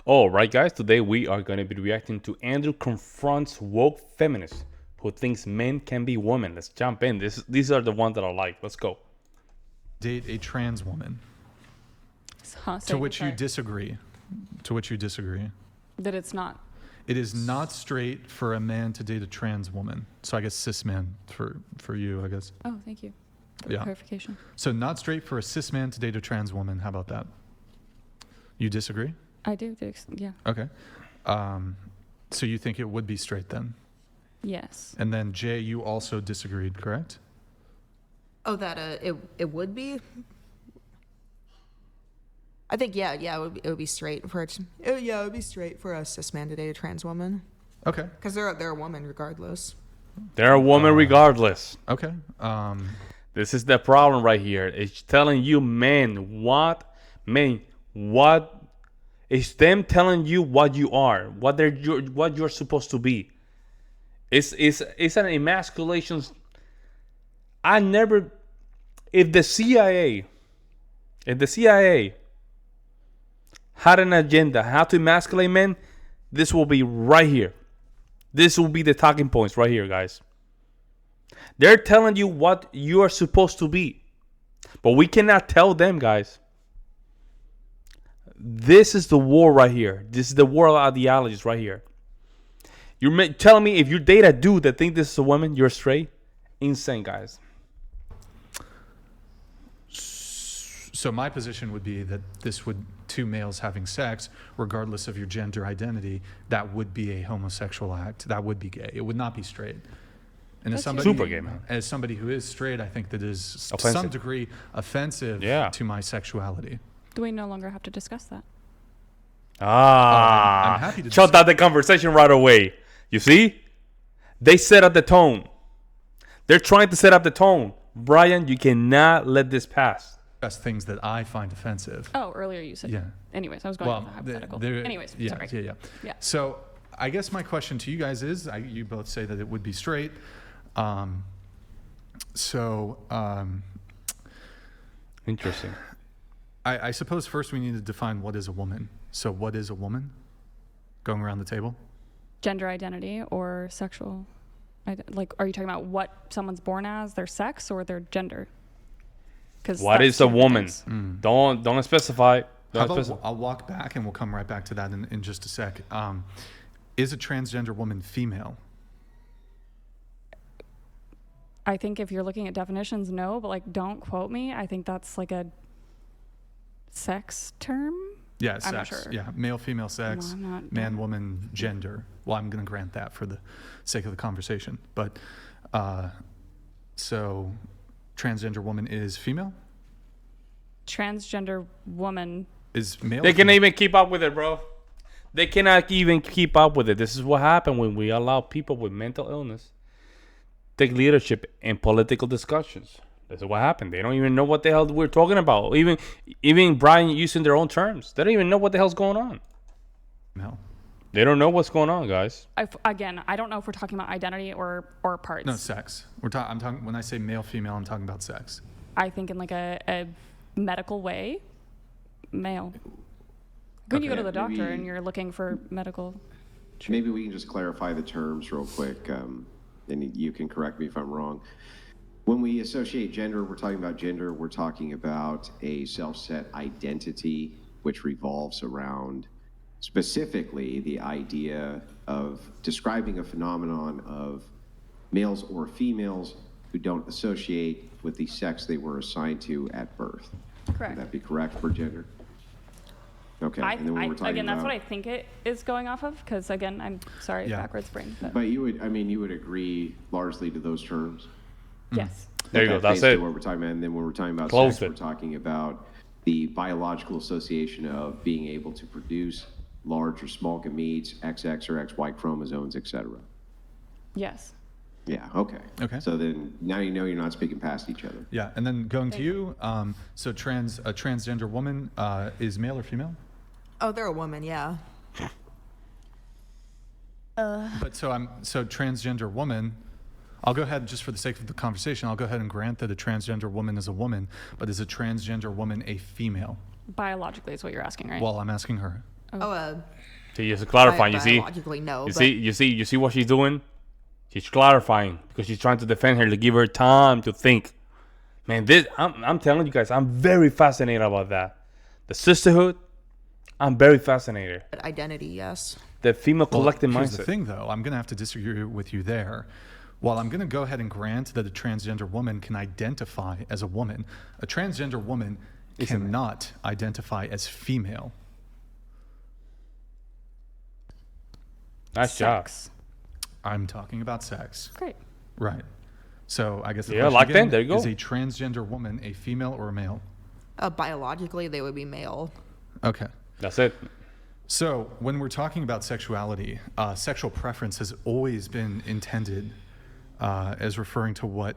All right, guys. Today we are going to be reacting to Andrew confronts woke feminist who thinks men can be women. Let's jump in. These are the ones that I like. Let's go. Date a trans woman. To which you disagree. To which you disagree. That it's not. It is not straight for a man to date a trans woman. So I guess cis man for you, I guess. Oh, thank you. Yeah. Clarification. So not straight for a cis man to date a trans woman. How about that? You disagree? I do. Yeah. Okay. So you think it would be straight then? Yes. And then Jay, you also disagreed, correct? Oh, that it would be. I think it would be straight for it. It would be straight for a cis man to date a trans woman. Okay. Because they're a woman regardless. They're a woman regardless. Okay. This is the problem right here. It's telling you what it's them telling you what you are, what you're supposed to be. It's an emasculation. If the CIA had an agenda how to emasculate men, this will be right here. This will be the talking points right here, guys. They're telling you what you are supposed to be. But we cannot tell them, guys. This is the war right here. This is the war of ideologies right here. You're telling me if you date a dude that think this is a woman, you're straight? Insane, guys. So my position would be that this would, two males having sex, regardless of your gender identity, that would be a homosexual act. That would be gay. It would not be straight. And as somebody, super gay, man. As somebody who is straight, I think that is to Offensive. some degree offensive to my sexuality. Do we no longer have to discuss that? I'm happy to shut down the conversation right away. You see? They set up the tone. They're trying to set up the tone. Brian, you cannot let this pass. Things that I find offensive. Oh, earlier you said. Yeah. Anyways, I was going to hypothetical. Anyways, yeah, sorry. Yeah. So I guess my question to you guys is, you both say that it would be straight. Interesting. I suppose first we need to define what is a woman. So what is a woman? Going around the table. Gender identity or sexual. Like, are you talking about what someone's born as, their sex, or their gender? What is a woman? Don't specify. I'll walk back and we'll come right back to that in just a sec. Is a transgender woman female? I think if you're looking at definitions, no, but like, don't quote me. I think that's like a sex term. Yeah, I'm sex. not sure. Yeah, male, female sex, No, I'm not. man, woman, gender. Well, I'm going to grant that for the sake of the conversation. But so transgender woman is female? Transgender woman is male? They can't even keep up with it, bro. They cannot even keep up with it. This is what happened when we allow people with mental illness take leadership in political discussions. This is what happened. They don't even know what the hell we're talking about. Even Brian using their own terms. They don't even know what the hell's going on. No. They don't know what's going on, guys. Again, I don't know if we're talking about identity or parts. No, sex. I'm talking when I say male, female, I'm talking about sex. I think in like a medical way, male. When you go to the doctor and you're looking for medical. Maybe we can just clarify the terms real quick, and you can correct me if I'm wrong. When we associate gender, we're talking about a self-set identity which revolves around specifically the idea of describing a phenomenon of males or females who don't associate with the sex they were assigned to at birth. Correct. Would that be correct for gender? Okay. And then when we're talking again, that's about, what I think it is going off of, because again, I'm sorry, backwards brain. But you would agree largely to those terms? Yes. There you go. That's it. What we're talking about. And then when we're talking about Close sex, it. we're talking about the biological association of being able to produce large or small gametes, XX or XY chromosomes, etc. Yes. Yeah. Okay. Okay. So then now you know you're not speaking past each other. Yeah, and then going to you. So a transgender woman is male or female? Oh, they're a woman, yeah. But so transgender woman. I'll go ahead, just for the sake of the conversation, I'll go ahead and grant that a transgender woman is a woman, but is a transgender woman a female? Biologically is what you're asking, right? Well, I'm asking her. She's clarifying. You see, biologically, no. you see what she's doing. She's clarifying because she's trying to defend her to give her time to think. Man, I'm telling you guys, I'm very fascinated about that. The sisterhood, I'm very fascinated. Identity, yes. The female collective Here's mindset. the thing, though. I'm going to have to disagree with you there. While I'm going to go ahead and grant that a transgender woman can identify as a woman, a transgender woman cannot identify as female. Nice job. Sex. I'm talking about sex. Great. Right. So I guess the Yeah, question like again, that. There you go. is a transgender woman a female or a male? Biologically, they would be male. Okay. That's it. So when we're talking about sexuality, sexual preference has always been intended as referring to what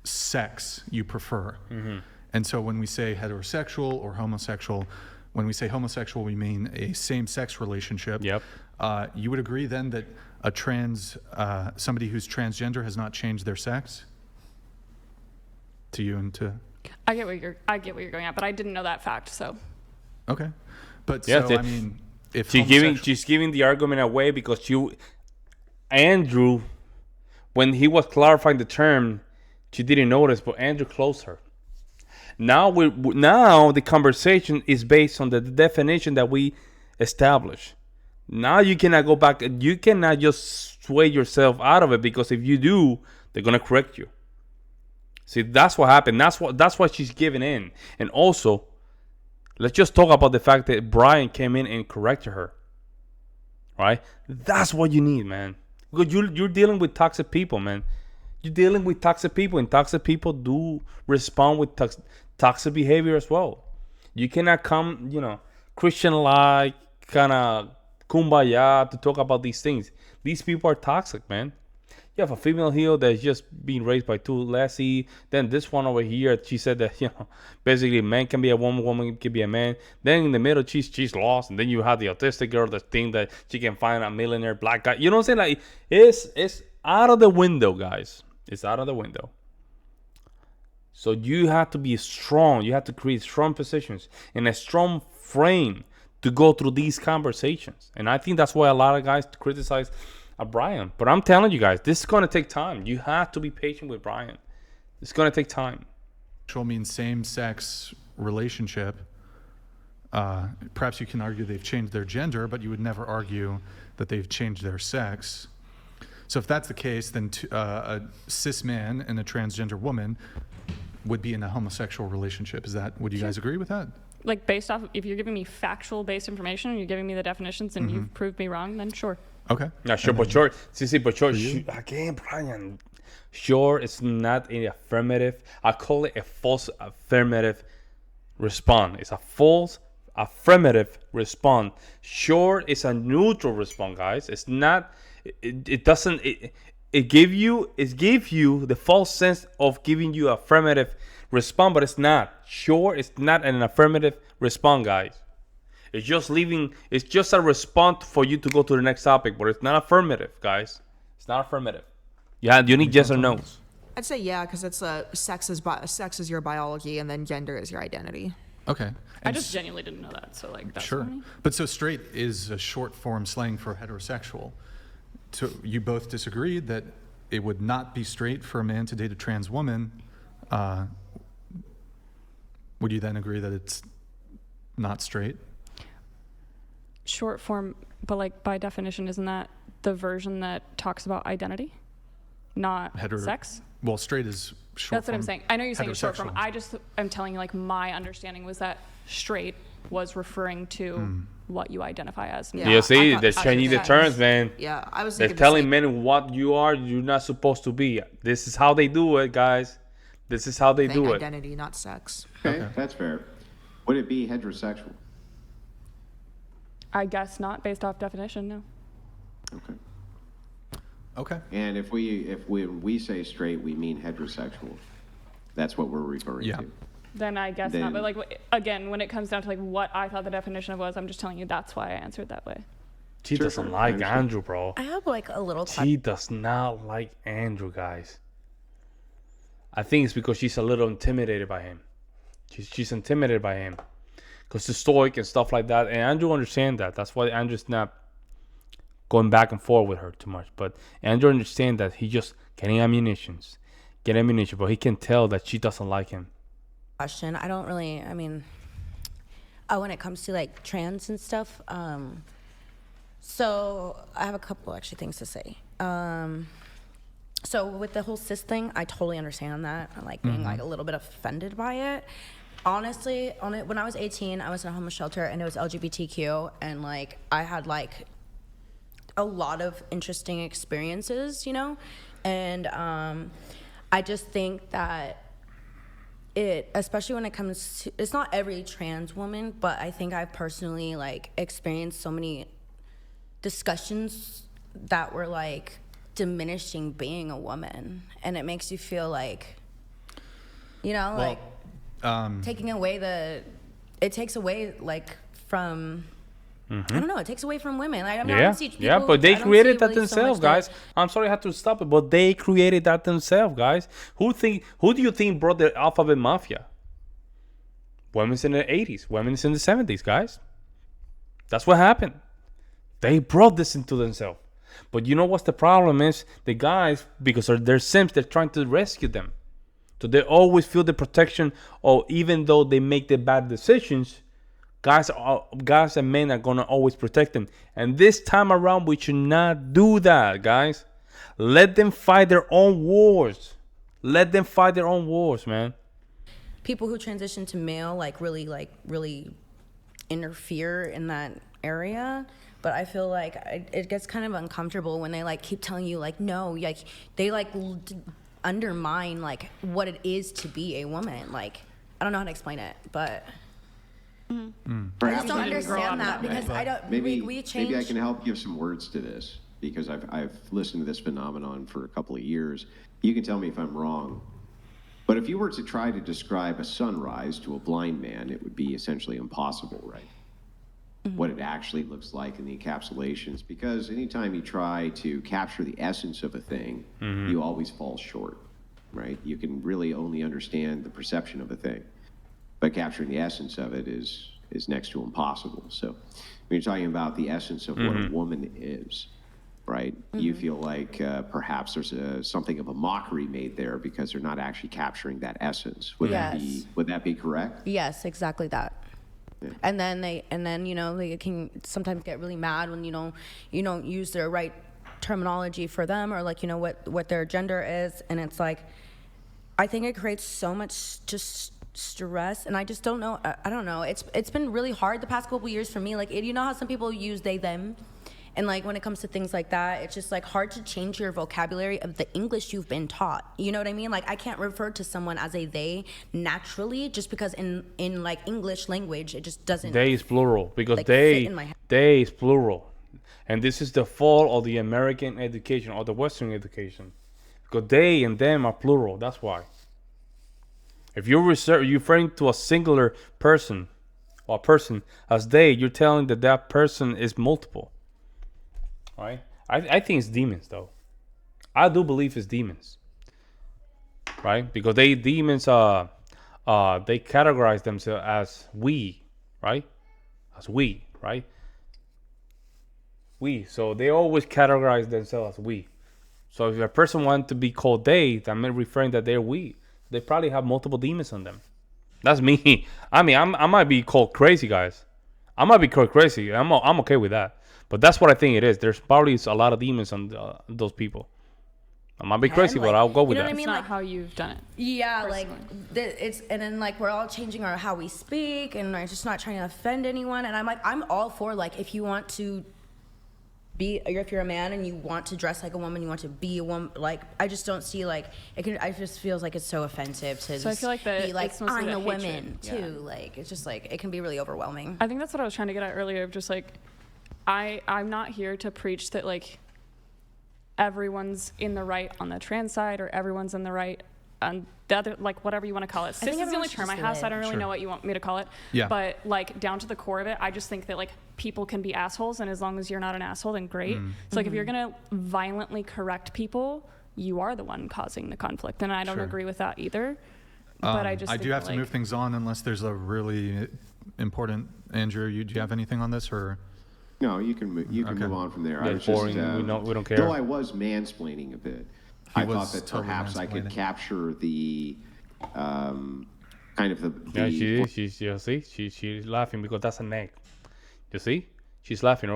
sex you prefer. Mm-hmm. And so when we say heterosexual or homosexual, when we say homosexual, we mean a same-sex relationship. Yep. You would agree then that somebody who's transgender has not changed their sex? To you and to... I get what you're going at, but I didn't know that fact, so. Okay. But Yeah, so, I mean, if She's giving the argument away because Andrew, when he was clarifying the term, she didn't notice, but Andrew closed her. Now the conversation is based on the definition that we established. Now you cannot go back. You cannot just sway yourself out of it, because if you do, they're gonna correct you. See, that's what happened. That's what she's giving in. And also, let's just talk about the fact that Brian came in and corrected her. Right? That's what you need, man. Because you're dealing with toxic people, man. You're dealing with toxic people, and toxic people do respond with toxic behavior as well. You cannot come, Christian-like, kind of kumbaya to talk about these things. These people are toxic, man. You have a female heel that's just being raised by two lessee. Then this one over here, she said that, basically a man can be a woman can be a man. Then in the middle, she's lost. And then you have the autistic girl that think that she can find a millionaire black guy. You know what I'm saying? Like, it's out of the window, guys. It's out of the window. So you have to be strong. You have to create strong positions and a strong frame to go through these conversations. And I think that's why a lot of guys criticize Brian. But I'm telling you guys, this is going to take time. You have to be patient with Brian. It's going to take time. Sexual means same-sex relationship. Perhaps you can argue they've changed their gender, but you would never argue that they've changed their sex. So if that's the case, then a cis man and a transgender woman would be in a homosexual relationship. Would you guys agree with that? Like, based off, if you're giving me factual-based information and you're giving me the definitions and you've proved me wrong, then sure. Okay. Yeah, sure, but short. But short. Again, Brian. Short is not an affirmative. I call it a false affirmative response. It's a false affirmative response. Short is a neutral response, guys. It's not. It doesn't. It give you the false sense of giving you affirmative response, but it's not. Short is not an affirmative response, guys. It's just a response for you to go to the next topic, but it's not affirmative, guys. It's not affirmative. You need yes or no's. I'd say yeah, because it's sex is your biology, and then gender is your identity. Okay. I just genuinely didn't know that, so that's Sure. funny. But so straight is a short form slang for heterosexual. So you both disagreed that it would not be straight for a man to date a trans woman. Would you then agree that it's not straight? Short form, but like by definition, isn't that the version that talks about identity, not sex? Well, straight is short. That's what I'm saying. I know you're saying it's short form. heterosexual. I just am telling you, like, my understanding was that straight was referring to what you identify as. Yeah. You see, I thought- they're changing the terms, man. Yeah, I was. They're thinking the telling same. men what you're not supposed to be. This is how they do it, guys. This is how they Saying do it. identity, not sex. Okay, that's fair. Would it be heterosexual? I guess not, based off definition, no. Okay. Okay. And if we say straight, we mean heterosexual. That's what we're referring Yeah. to. Then I guess not. But again, when it comes down to like what I thought the definition of was, I'm just telling you that's why I answered that way. She doesn't like Andrew, bro. I have like a little She does not like Andrew, guys. I think it's because she's a little intimidated by him. She's intimidated by him. because it's stoic and stuff like that. And Andrew understands that. That's why Andrew's not going back and forth with her too much. But Andrew understands that he just getting ammunition, but he can tell that she doesn't like him. Question. I don't really, I mean, when it comes to like trans and stuff, so I have a couple actually things to say. So with the whole cis thing, I totally understand that. I like being like a little bit offended by it. Honestly, when I was 18, I was in a homeless shelter and it was LGBTQ, and like I had like a lot of interesting experiences, you know, and I just think that especially when it comes to, it's not every trans woman, but I think I've personally like experienced so many discussions that were like diminishing being a woman, and it makes you feel like, you know, like taking away it takes away like from I don't know, it takes away from women. Like, I mean, I don't see people, but they created that really themselves, so guys. I'm sorry I had to stop it, but they created that themselves, guys. Who do you think brought the alphabet mafia? Women's in the 80s, women's in the 70s, guys. That's what happened. They brought this into themselves. But you know what's the problem is? The guys, because they're simps, they're trying to rescue them. So they always feel the protection, or even though they make the bad decisions, guys and men are gonna always protect them. And this time around, we should not do that, guys. Let them fight their own wars. Let them fight their own wars, man. People who transition to male really interfere in that area. But I feel like it gets kind of uncomfortable when they like keep telling you like no, like they like undermine like what it is to be a woman. Like I don't know how to explain it, but I just don't understand that because I don't. We change. Maybe I can help give some words to this because I've listened to this phenomenon for a couple of years. You can tell me if I'm wrong, but if you were to try to describe a sunrise to a blind man, it would be essentially impossible, right? What it actually looks like in the encapsulations, because anytime you try to capture the essence of a thing, you always fall short, right? You can really only understand the perception of a thing, but capturing the essence of it is next to impossible. So when you're talking about the essence of what a woman is, right? You feel like perhaps there's something of a mockery made there because they're not actually capturing that essence. Would that be correct? Yes, exactly that. Yeah. And then you know they can sometimes get really mad when you don't use their right terminology for them, or like you know what their gender is, and it's like I think it creates so much just stress, and I just don't know. I don't know. It's been really hard the past couple years for me. Like you know how some people use they them. And like when it comes to things like that, it's just like hard to change your vocabulary of the English you've been taught. You know what I mean? Like I can't refer to someone as a they naturally just because in like English language it just doesn't. They is plural because like, they is plural, and this is the fault of the American education or the Western education, because they and them are plural. That's why. If you're referring to a singular person or a person as they, you're telling that person is multiple. Right? I think it's demons, though. I do believe it's demons. Right? Because demons they categorize themselves as we, right? As we, right? We. So they always categorize themselves as we. So if a person wants to be called they, that means referring that they're we. They probably have multiple demons on them. That's me. I mean, I might be called crazy, guys. I might be called crazy. I'm okay with that. But that's what I think it is. There's probably a lot of demons on those people. I might be crazy, but I'll go with that. I mean, like how you've done it. Yeah, personally. Like and then like we're all changing how we speak, and we're just not trying to offend anyone. And I'm like, I'm all for like if you want to if you're a man and you want to dress like a woman, you want to be a woman. Like I just don't see like it can. I just feels like it's so offensive to. So I feel like be like I'm a woman hatred. too. Yeah. Like it's just like it can be really overwhelming. I think that's what I was trying to get at earlier. Of just like. I'm not here to preach that like everyone's in the right on the trans side or everyone's in the right on the other, like whatever you want to call it. Cis is the only term I have, so I don't really know what you want me to call it. Yeah. But like down to the core of it, I just think that like people can be assholes, and as long as you're not an asshole, then great. So like if you're gonna violently correct people, you are the one causing the conflict, and I don't agree with that either. But I do have to move things on unless there's a really important. Andrew, do you have anything on this or? No, you can move on from there. I was boring. just, we don't care. Though I was mansplaining a bit. I thought that totally perhaps I could mansplaining. capture the kind of the Yeah, she is. You see, she's laughing because that's an egg. You see, she's laughing.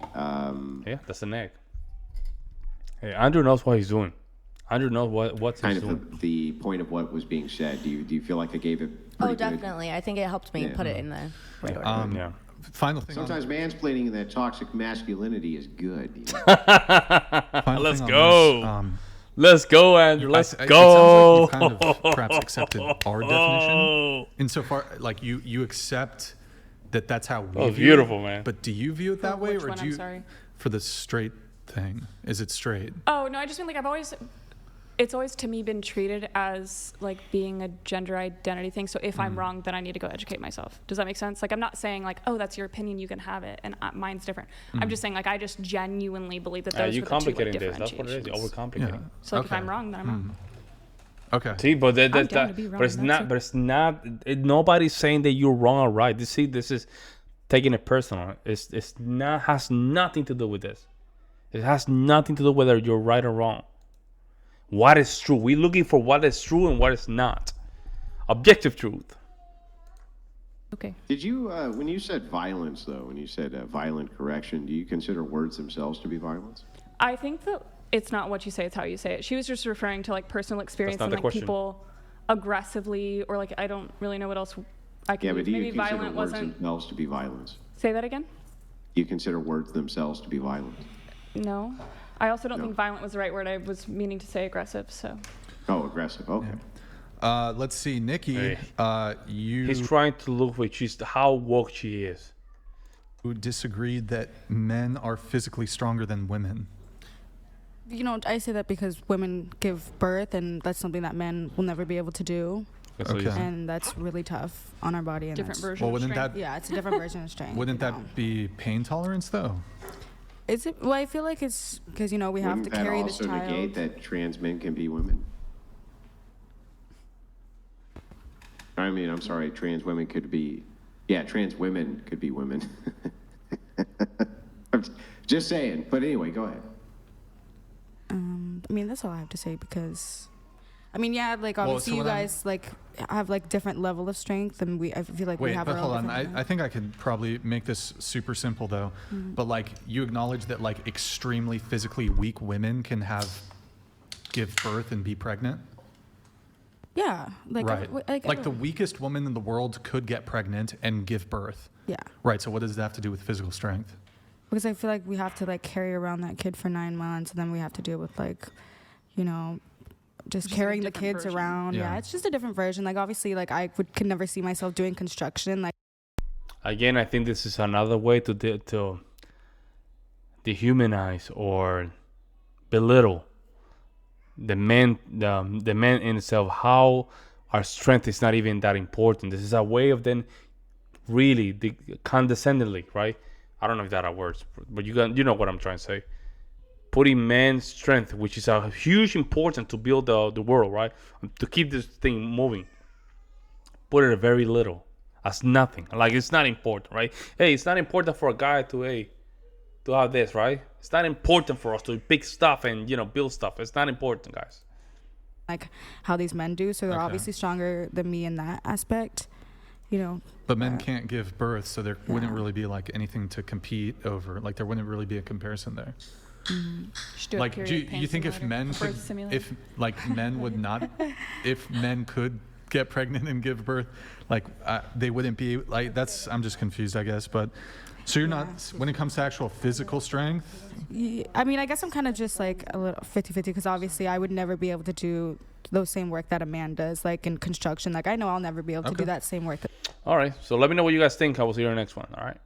Yeah, that's an egg. Hey, Andrew knows what he's doing. Andrew knows what's kind he's of doing. the point of what was being said. Do you feel like I gave it? Oh, pretty good? definitely. I think it helped me Yeah. put it in the right order. Yeah. Final thing. Sometimes mansplaining and that toxic masculinity is good. You know? Final Let's thing go. on this, Let's go, Andrew. Let's it go. sounds like you've kind of perhaps accepted our definition insofar like you accept that that's how we Oh, view beautiful, it, man. But do you view it that way, which or one? do I'm you sorry. for the straight thing? Is it straight? Oh no, I just mean like it's always to me been treated as like being a gender identity thing. So if I'm wrong, then I need to go educate myself. Does that make sense? Like I'm not saying like, oh, that's your opinion, you can have it, and mine's different. I'm just saying like I just genuinely believe that those You are the two like, complicating this. That's what it is. You're differentiations. overcomplicating. So like if Okay. I'm wrong, then I'm wrong. Okay. See, but I'm down to be wrong, but it's that's not. it. But it's not. Nobody's saying that you're wrong or right. This is taking it personal. It's not has nothing to do with this. It has nothing to do whether you're right or wrong. What is true? We're looking for what is true and what is not. Objective truth. Okay. Did you, when you said violence, though, when you said violent correction, do you consider words themselves to be violence? I think that it's not what you say, it's how you say it. She was just referring to like personal experience not and the like question. people aggressively or like I don't really know what else I can Yeah, but use. do you Maybe consider violent words wasn't. themselves to be violence? Say that again? Do you consider words themselves to be violent? No. I also don't No. think violent was the right word. I was meaning to say aggressive, so. Oh, aggressive. Okay. Let's see, Nikki. Hey. You He's trying to look which is how woke she is. disagreed that men are physically stronger than women. You know, I say that because women give birth, and that's something that men will never be able to do, That's what he Okay. said. and that's really tough on our body. And Different that's- version Well, of wouldn't strength. that Yeah, it's a different version of strength. wouldn't you know. that be pain tolerance though? Is it? Well, I feel like it's because we have Wouldn't to that carry this also child. negate that trans men can be women? I mean, I'm sorry, trans women could be, yeah, trans women could be women. I'm just saying, but anyway, go ahead. I mean, that's all I have to say because, I mean, yeah, like Well, obviously so you what I'm- guys like have like different level of strength, and I feel like we Wait, have but our hold own on. different- I think I could probably make this super simple though. But like you acknowledge that like extremely physically weak women can give birth and be pregnant. Yeah, like Right. Like the everyone. weakest woman in the world could get pregnant and give birth. Yeah, Right. So what does that have to do with physical strength? because I feel like we have to like carry around that kid for 9 months, and then we have to deal with like, just Just a carrying the different kids version. around. Yeah. Yeah, it's just a different version. Like obviously, like I could never see myself doing construction. Like Again, I think this is another way to dehumanize or belittle the men in itself. How our strength is not even that important. This is a way of then really condescendingly, right? I don't know if that are words, but you know what I'm trying to say. Putting men's strength, which is a huge importance to build the world, right? To keep this thing moving. Put it very little, as nothing. Like it's not important, right? Hey, it's not important for a guy to have this, right? It's not important for us to pick stuff and build stuff. It's not important, guys. like how these men do, so they're Okay. obviously stronger than me in that aspect. But men can't give birth, so there wouldn't Yeah. really be like anything to compete over. Like there wouldn't really be a comparison there. Should do a Like, do period pain you think if simulator, men birth could, simulator. if like men would not, if men could get pregnant and give birth, like they wouldn't be like that's. I'm just confused, I guess. But so you're not when it comes to actual physical strength. I mean, I guess I'm kind of just like a little 50-50 because obviously I would never be able to do those same work that a man does, like in construction. Like I know I'll never be able to Okay. do that same work. All right. So let me know what you guys think. I will see you in the next one. All right.